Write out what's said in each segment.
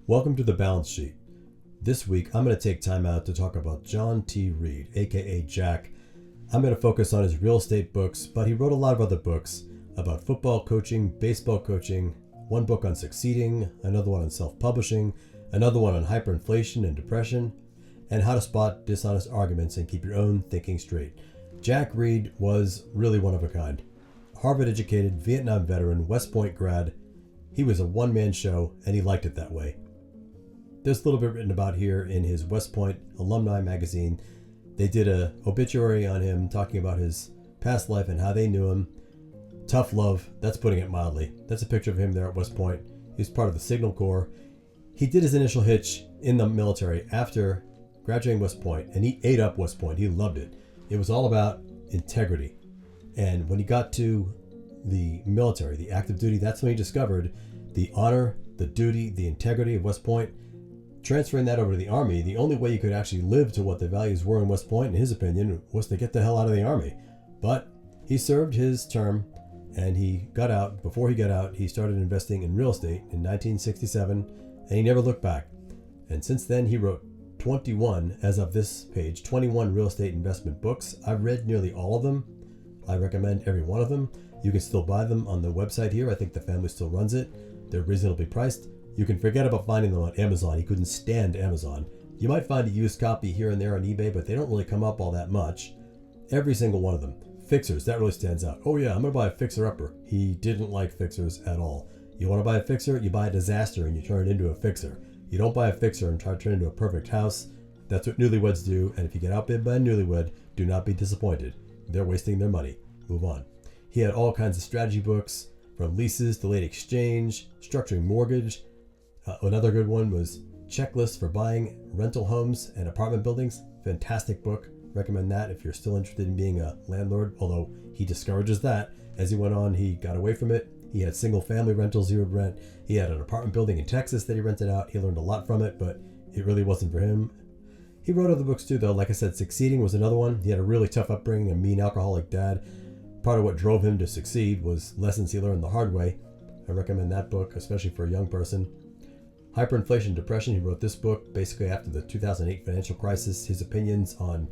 Welcome to The Balance Sheet. This week, I'm going to take time out to talk about John T. Reed, aka Jack. I'm going to focus on his real estate books, but he wrote a lot of other books about football coaching, baseball coaching, one book on succeeding, another one on self-publishing, another one on hyperinflation and depression, and how to spot dishonest arguments and keep your own thinking straight. Jack Reed was really one of a kind. Harvard-educated, Vietnam veteran, West Point grad. He was a one-man show, and he liked it that way. There's a little bit written about here in his West Point alumni magazine. They did a obituary on him talking about his past life and how they knew him. Tough love, that's putting it mildly. That's a picture of him there at West Point. He was part of the Signal Corps. He did his initial hitch in the military after graduating West Point, and he ate up West Point. He loved it. It was all about integrity. And when he got to the military, the active duty, that's when he discovered the honor, the duty, the integrity of West Point. Transferring that over to the Army, the only way you could actually live to what the values were in West Point, in his opinion, was to get the hell out of the Army. But he served his term, and he got out. Before he got out, he started investing in real estate in 1967, and he never looked back. And since then, he wrote 21, as of this page, 21 real estate investment books. I've read nearly all of them. I recommend every one of them. You can still buy them on the website here. I think the family still runs it. They're reasonably priced. You can forget about finding them on Amazon. He couldn't stand Amazon. You might find a used copy here and there on eBay, but they don't really come up all that much. Every single one of them. Fixers, that really stands out. Oh yeah, I'm going to buy a fixer-upper. He didn't like fixers at all. You want to buy a fixer? You buy a disaster and you turn it into a fixer. You don't buy a fixer and try to turn it into a perfect house. That's what newlyweds do, and if you get outbid by a newlywed, do not be disappointed. They're wasting their money. Move on. He had all kinds of strategy books, from leases to late exchange, structuring mortgage. Another good one was Checklists for Buying Rental Homes and Apartment Buildings. Fantastic book. Recommend that if you're still interested in being a landlord, although he discourages that. As he went on, he got away from it. He had single family rentals he would rent. He had an apartment building in Texas that he rented out. He learned a lot from it, but it really wasn't for him. He wrote other books too, though. Like I said, Succeeding was another one. He had a really tough upbringing, a mean alcoholic dad. Part of what drove him to succeed was lessons he learned the hard way. I recommend that book, especially for a young person. Hyperinflation and Depression, he wrote this book basically after the 2008 financial crisis. His opinions on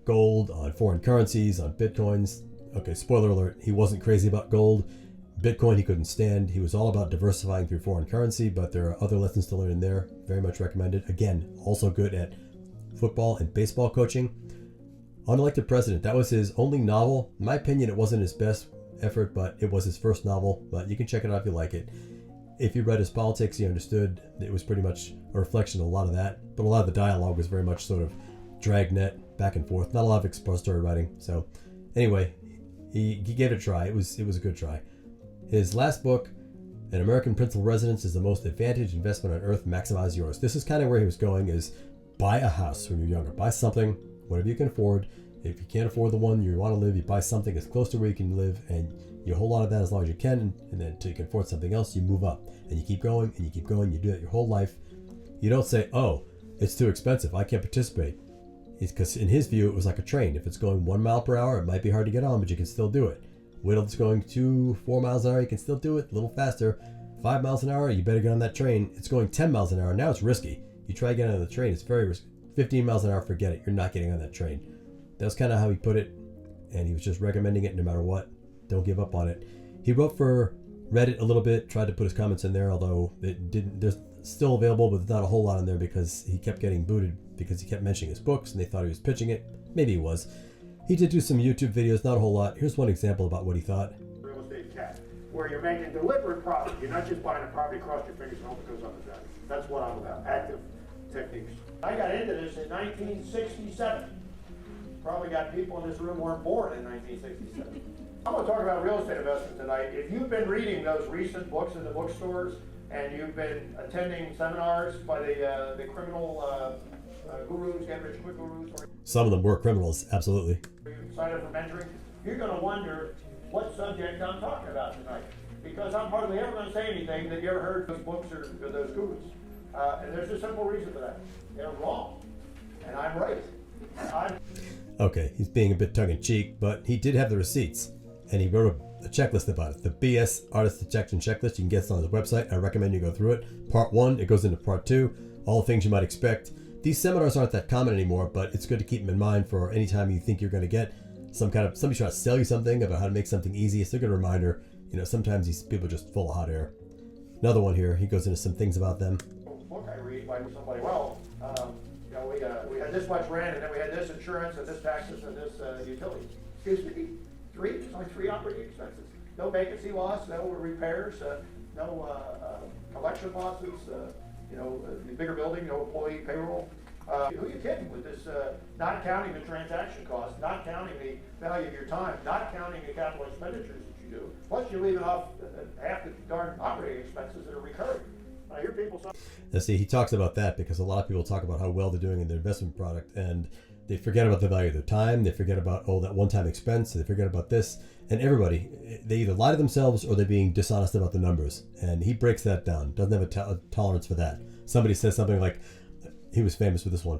gold, on foreign currencies, on bitcoins. Okay, spoiler alert, he wasn't crazy about gold. Bitcoin he couldn't stand. He was all about diversifying through foreign currency, but there are other lessons to learn in there. Very much recommended. Again, also good at football and baseball coaching. Unelected President, that was his only novel. In my opinion, it wasn't his best effort, but it was his first novel. But you can check it out if you like it. If you read his politics, you understood it was pretty much a reflection of a lot of that. But a lot of the dialogue was very much sort of dragnet, back and forth. Not a lot of expository writing. So anyway, he gave it a try. It was a good try. His last book, An American Principal Residence is the Most Advantaged Investment on Earth, Maximize Yours. This is kind of where he was going, is buy a house when you're younger. Buy something, whatever you can afford. If you can't afford the one you want to live, you buy something as close to where you can live, and you hold on to that as long as you can, and then until you can afford something else, you move up. And you keep going, and you keep going. You do that your whole life. You don't say, oh, it's too expensive, I can't participate. Because in his view, it was like a train. If it's going 1 mile per hour, it might be hard to get on, but you can still do it. Wait till it's going 4 miles an hour, you can still do it, a little faster. 5 miles an hour, you better get on that train. It's going 10 miles an hour, now it's risky. You try getting on the train, it's very risky. 15 miles an hour, forget it, you're not getting on that train. That's kind of how he put it, and he was just recommending it no matter what. Don't give up on it. He wrote for Reddit a little bit, tried to put his comments in there, although it didn't. There's still available, but there's not a whole lot in there because he kept getting booted because he kept mentioning his books and they thought he was pitching it. Maybe he was. He did do some YouTube videos, not a whole lot. Here's one example about what he thought. Real estate cat, where you're making deliberate profit. You're not just buying a property, cross your fingers and hope it goes up and down. That's what I'm about, active techniques. I got into this in 1967. Probably got people in this room weren't born in 1967. I'm going to talk about real estate investment tonight. If you've been reading those recent books in the bookstores and you've been attending seminars by the criminal gurus, get rich quick gurus, or some of them were criminals, absolutely. you sign up for mentoring, you're going to wonder what subject I'm talking about tonight. Because I'm hardly ever going to say anything that you ever heard those books or those gurus. And there's a simple reason for that. They're wrong. And I'm right. Okay, he's being a bit tongue-in-cheek, but he did have the receipts. And he wrote a checklist about it. The BS Artist Detection Checklist. You can get it on his website. I recommend you go through it. Part 1, it goes into Part 2, all the things you might expect. These seminars aren't that common anymore, but it's good to keep them in mind for any time you think you're going to get somebody trying to sell you something about how to make something easy. It's a good reminder. Sometimes these people are just full of hot air. Another one here, he goes into some things about them. Book I read by somebody, we had this much rent, and then we had this insurance, and this taxes, and this utilities. Excuse me, there's only 3 operating expenses. No vacancy loss, no repairs, no collection losses, the bigger building, no employee payroll. Who are you kidding with this, not counting the transaction costs, not counting the value of your time, not counting the capital expenditures that you do. Plus you're leaving off half the darn operating expenses that are recurring. I hear people say... Now see, he talks about that because a lot of people talk about how well they're doing in their investment product, and they forget about the value of their time, they forget about, that one-time expense, they forget about this, and everybody, they either lie to themselves or they're being dishonest about the numbers, and he breaks that down, doesn't have a tolerance for that. Somebody says something like, he was famous for this one,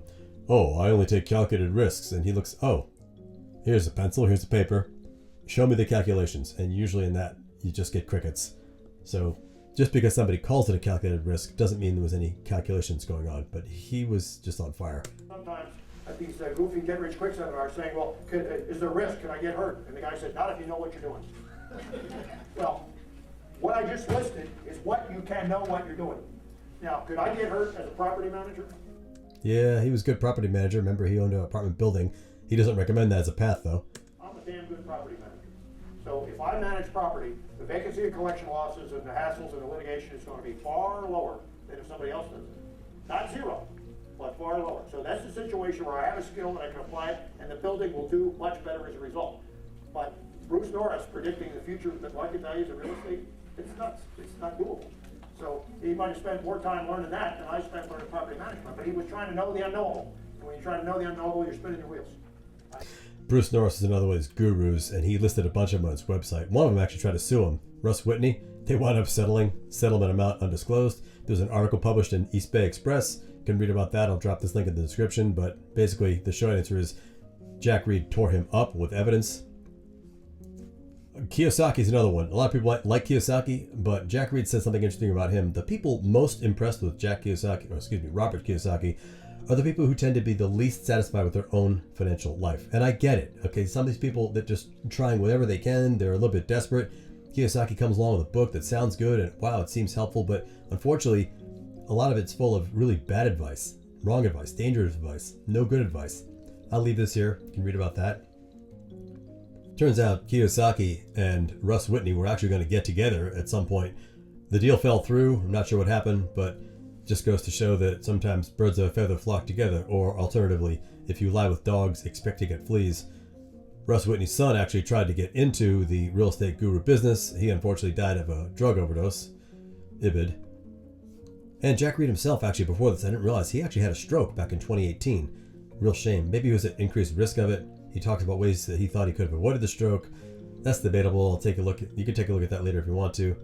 I only take calculated risks, and he looks, here's a pencil, here's a paper, show me the calculations, and usually in that, you just get crickets. So just because somebody calls it a calculated risk doesn't mean there was any calculations going on, but he was just on fire. Sometimes at these goofy get-rich-quick seminars saying, is there risk? Can I get hurt? And the guy said, not if you know what you're doing. Well, what I just listed is what you can know what you're doing. Now, could I get hurt as a property manager? Yeah, he was a good property manager. Remember, he owned an apartment building. He doesn't recommend that as a path, though. I'm a damn good property manager. So if I manage property, the vacancy and collection losses and the hassles and the litigation is going to be far lower than if somebody else does it. Not zero, but far lower. So that's the situation where I have a skill that I can apply it, and the building will do much better as a result. But Bruce Norris predicting the future of the market values of real estate, it's nuts. It's not doable. So he might have spent more time learning that than I spent learning property management, but he was trying to know the unknowable. And when you try to know the unknowable, you're spinning your wheels. Bruce Norris is another one of his gurus, and he listed a bunch of them on his website. One of them actually tried to sue him. Russ Whitney, they wound up settlement amount undisclosed. There's an article published in East Bay Express. You can read about that. I'll drop this link in the description, but basically the short answer is Jack Reed tore him up with evidence. Kiyosaki is another one. A lot of people like Kiyosaki, but Jack Reed said something interesting about him. The people most impressed with Robert Kiyosaki are the people who tend to be the least satisfied with their own financial life. And I get it. Okay, some of these people that just trying whatever they can, they're a little bit desperate. Kiyosaki comes along with a book that sounds good and wow, it seems helpful, but unfortunately, a lot of it's full of really bad advice, wrong advice, dangerous advice, no good advice. I'll leave this here. You can read about that. Turns out Kiyosaki and Russ Whitney were actually going to get together at some point. The deal fell through. I'm not sure what happened, but just goes to show that sometimes birds of a feather flock together, or alternatively, if you lie with dogs, expect to get fleas. Russ Whitney's son actually tried to get into the real estate guru business. He unfortunately died of a drug overdose, IBID. And Jack Reed himself, actually, before this, I didn't realize he actually had a stroke back in 2018. Real shame. Maybe it was at increased risk of it. He talks about ways that he thought he could have avoided the stroke. That's debatable. You can take a look at that later if you want to.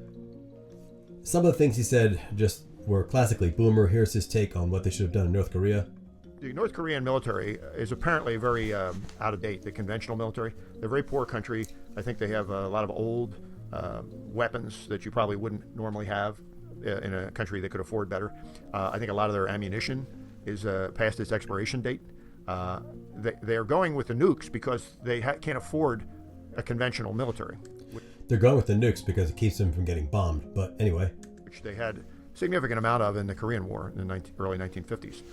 Some of the things he said just were classically boomer. Here's his take on what they should have done in North Korea. The North Korean military is apparently very out of date, the conventional military. They're a very poor country. I think they have a lot of old weapons that you probably wouldn't normally have in a country that could afford better. I think a lot of their ammunition is past its expiration date. They are going with the nukes because they can't afford a conventional military. They're going with the nukes because it keeps them from getting bombed. But anyway. Which they had a significant amount of in the Korean War in the early 1950s.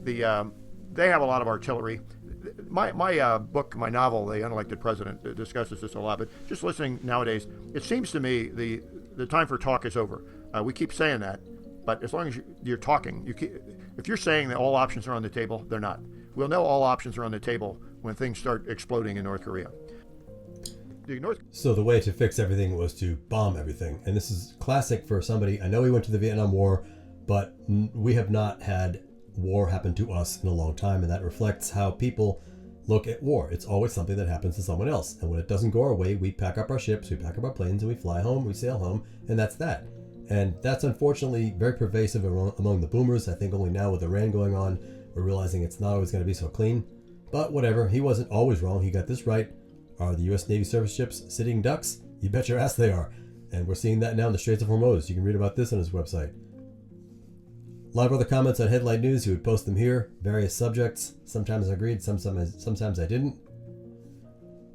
They have a lot of artillery. My book, my novel, The Unelected President, discusses this a lot. But just listening nowadays, it seems to me the time for talk is over. We keep saying that, but as long as you're talking, if you're saying that all options are on the table, they're not. We'll know all options are on the table when things start exploding in North Korea. So the way to fix everything was to bomb everything. And this is classic for somebody. I know we went to the Vietnam War, but we have not had war happen to us in a long time. And that reflects how people look at war. It's always something that happens to someone else. And when it doesn't go our way, we pack up our ships, we pack up our planes, and we fly home, we sail home, and that's that. And that's unfortunately very pervasive among the boomers. I think only now with Iran going on, we're realizing it's not always going to be so clean. But whatever, he wasn't always wrong. He got this right. Are the U.S. Navy surface ships sitting ducks? You bet your ass they are. And we're seeing that now in the Straits of Hormuz. You can read about this on his website. A lot of other comments on headline news. He would post them here. Various subjects. Sometimes I agreed, sometimes I didn't.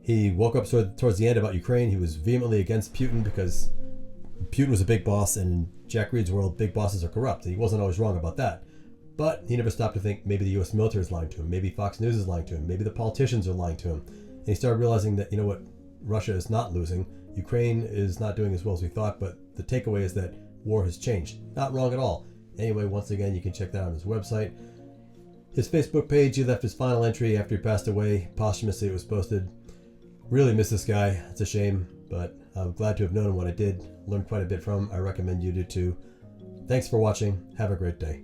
He woke up towards the end about Ukraine. He was vehemently against Putin because Putin was a big boss, and in Jack Reed's world, big bosses are corrupt. He wasn't always wrong about that. But he never stopped to think maybe the U.S. military is lying to him. Maybe Fox News is lying to him. Maybe the politicians are lying to him. And he started realizing that, you know what, Russia is not losing. Ukraine is not doing as well as we thought, but the takeaway is that war has changed. Not wrong at all. Anyway, once again, you can check that out on his website. His Facebook page, he left his final entry after he passed away. Posthumously, it was posted. Really miss this guy. It's a shame, but I'm glad to have known him when I did. Learned quite a bit from him. I recommend you do too. Thanks for watching. Have a great day.